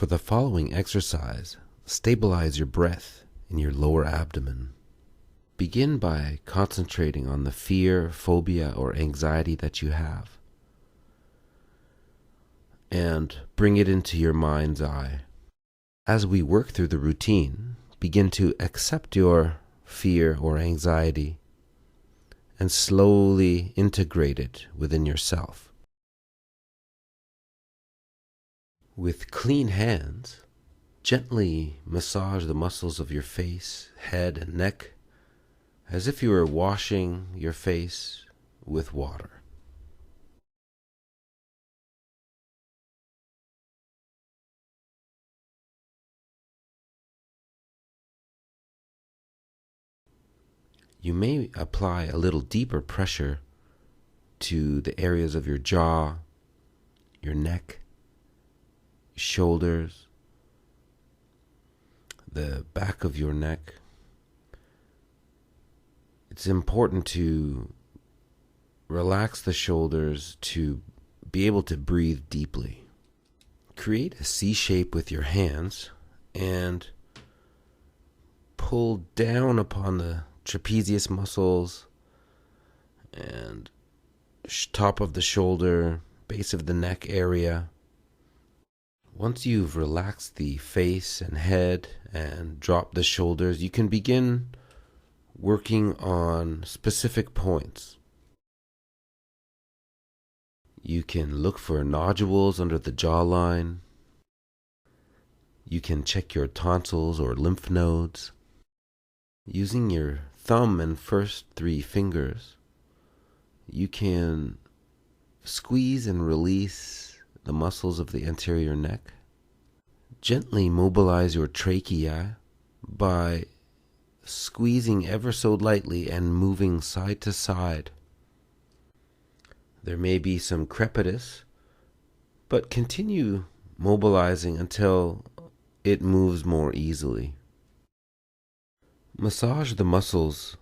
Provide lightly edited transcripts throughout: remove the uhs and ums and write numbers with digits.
For the following exercise, stabilize your breath in your lower abdomen. Begin by concentrating on the fear, phobia, or anxiety that you have, and bring it into your mind's eye. As we work through the routine, begin to accept your fear or anxiety and slowly integrate it within yourself. With clean hands, gently massage the muscles of your face, head, and neck as if you were washing your face with water. You may apply a little deeper pressure to the areas of your jaw, your neck, shoulders, the back of your neck. It's important to relax the shoulders to be able to breathe deeply. Create a C shape with your hands and pull down upon the trapezius muscles and top of the shoulder, base of the neck area. Once you've relaxed the face and head and dropped the shoulders, you can begin working on specific points. You can look for nodules under the jawline. You can check your tonsils or lymph nodes. Using your thumb and first 3 fingers, you can squeeze and release the muscles of the anterior neck. Gently mobilize your trachea by squeezing ever so lightly and moving side to side. There may be some crepitus, but continue mobilizing until it moves more easily. Massage the muscles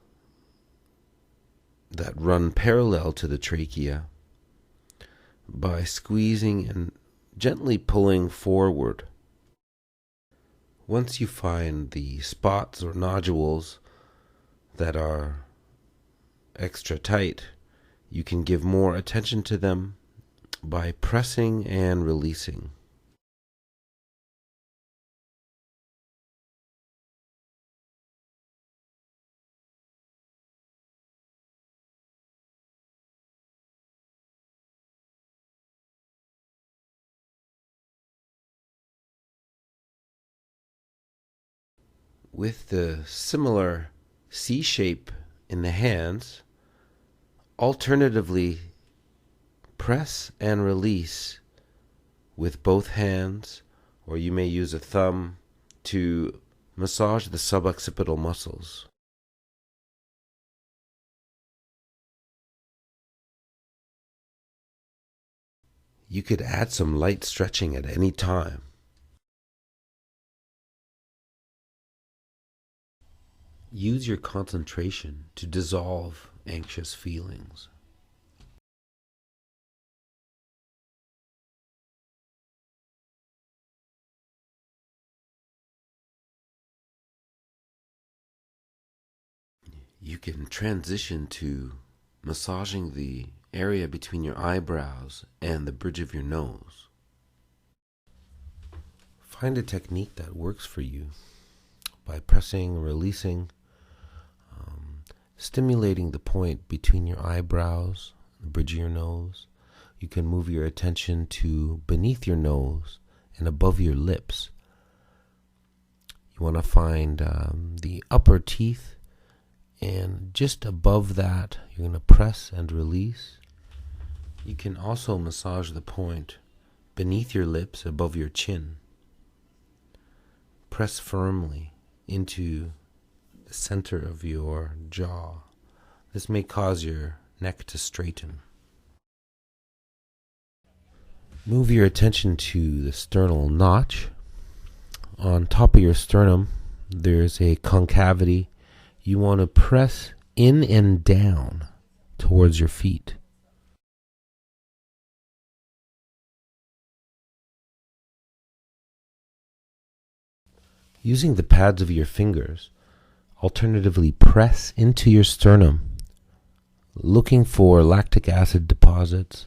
that run parallel to the trachea by squeezing and gently pulling forward. Once you find the spots or nodules that are extra tight, you can give more attention to them by pressing and releasing. With the similar C shape in the hands, alternatively press and release with both hands, or you may use a thumb to massage the suboccipital muscles. You could add some light stretching at any time. Use your concentration to dissolve anxious feelings. You can transition to massaging the area between your eyebrows and the bridge of your nose. Find a technique that works for you by pressing, releasing, stimulating the point between your eyebrows, the bridge of your nose. You can move your attention to beneath your nose and above your lips. You want to find the upper teeth, and just above that, you're going to press and release. You can also massage the point beneath your lips, above your chin. Press firmly into the center of your jaw. This may cause your neck to straighten. Move your attention to the sternal notch. On top of your sternum, there's a concavity. You want to press in and down towards your feet. Using the pads of your fingers, alternatively press into your sternum, looking for lactic acid deposits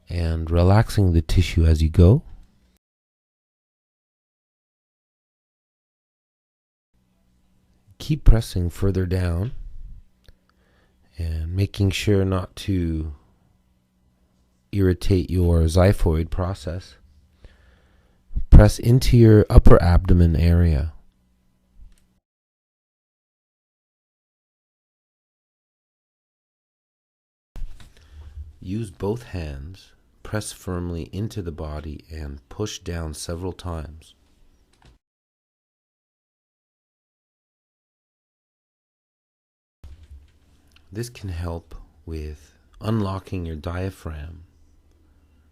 and relaxing the tissue as you go. Keep pressing further down and making sure not to irritate your xiphoid process. Press into your upper abdomen area. Use both hands, press firmly into the body and push down several times. This can help with unlocking your diaphragm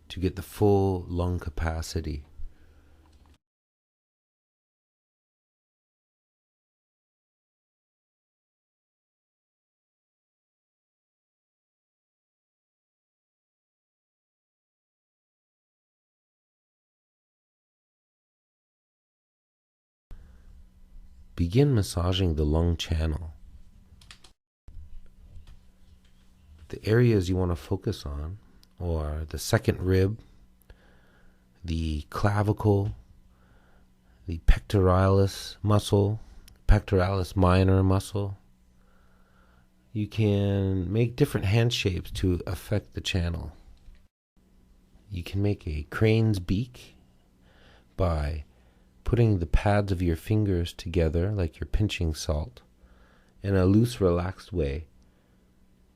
to get the full lung capacity. Begin massaging the lung channel. The areas you want to focus on are the second rib, the clavicle, the pectoralis muscle, pectoralis minor muscle. You can make different hand shapes to affect the channel. You can make a crane's beak by putting the pads of your fingers together like you're pinching salt in a loose, relaxed way.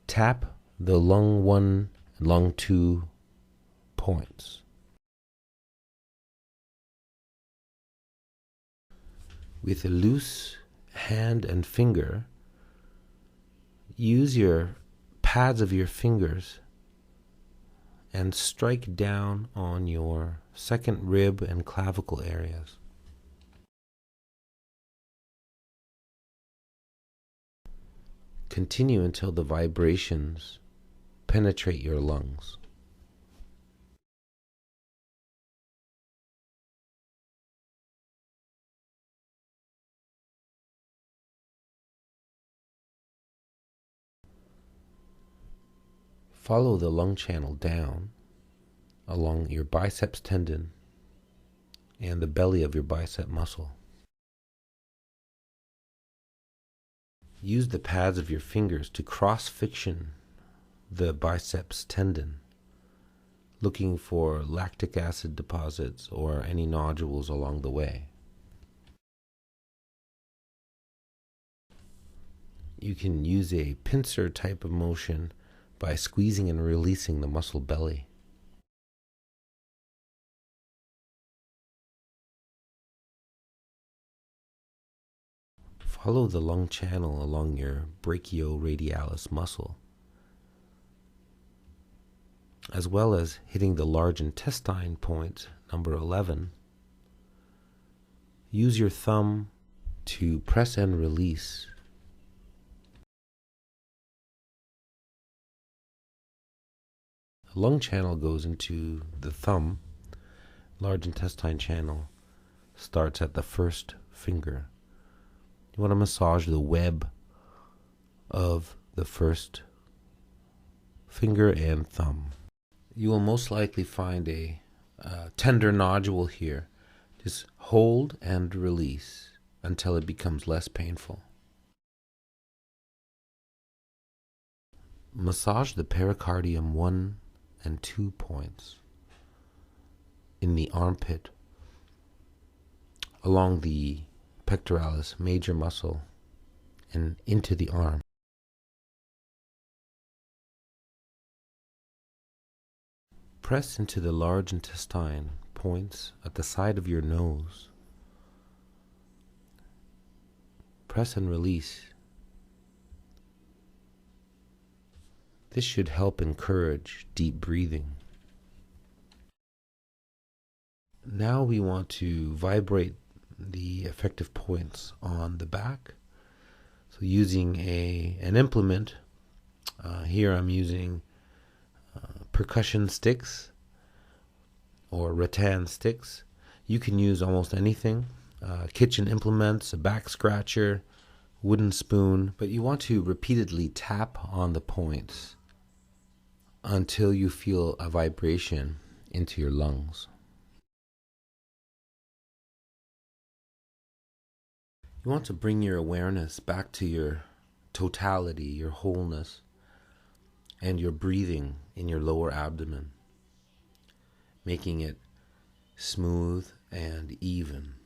Tap the lung 1 and lung 2 points. With a loose hand and finger, use your pads of your fingers and strike down on your second rib and clavicle areas. Continue until the vibrations penetrate your lungs. Follow the lung channel down along your biceps tendon and the belly of your bicep muscle. Use the pads of your fingers to cross-fiction the biceps tendon, looking for lactic acid deposits or any nodules along the way. You can use a pincer type of motion by squeezing and releasing the muscle belly. Follow the lung channel along your brachioradialis muscle, as well as hitting the large intestine point, number 11. Use your thumb to press and release. The lung channel goes into the thumb. Large intestine channel starts at the first finger. You want to massage the web of the first finger and thumb. You will most likely find a tender nodule here. Just hold and release until it becomes less painful. Massage the pericardium 1 and 2 points in the armpit along the pectoralis major muscle and into the arm. Press into the large intestine points at the side of your nose. Press and release. This should help encourage deep breathing. Now we want to vibrate the effective points on the back. So using an implement, here I'm using percussion sticks or rattan sticks. You can use almost anything. kitchen implements, a back scratcher, wooden spoon, but you want to repeatedly tap on the points until you feel a vibration into your lungs. You want to bring your awareness back to your totality, your wholeness, and your breathing in your lower abdomen, making it smooth and even.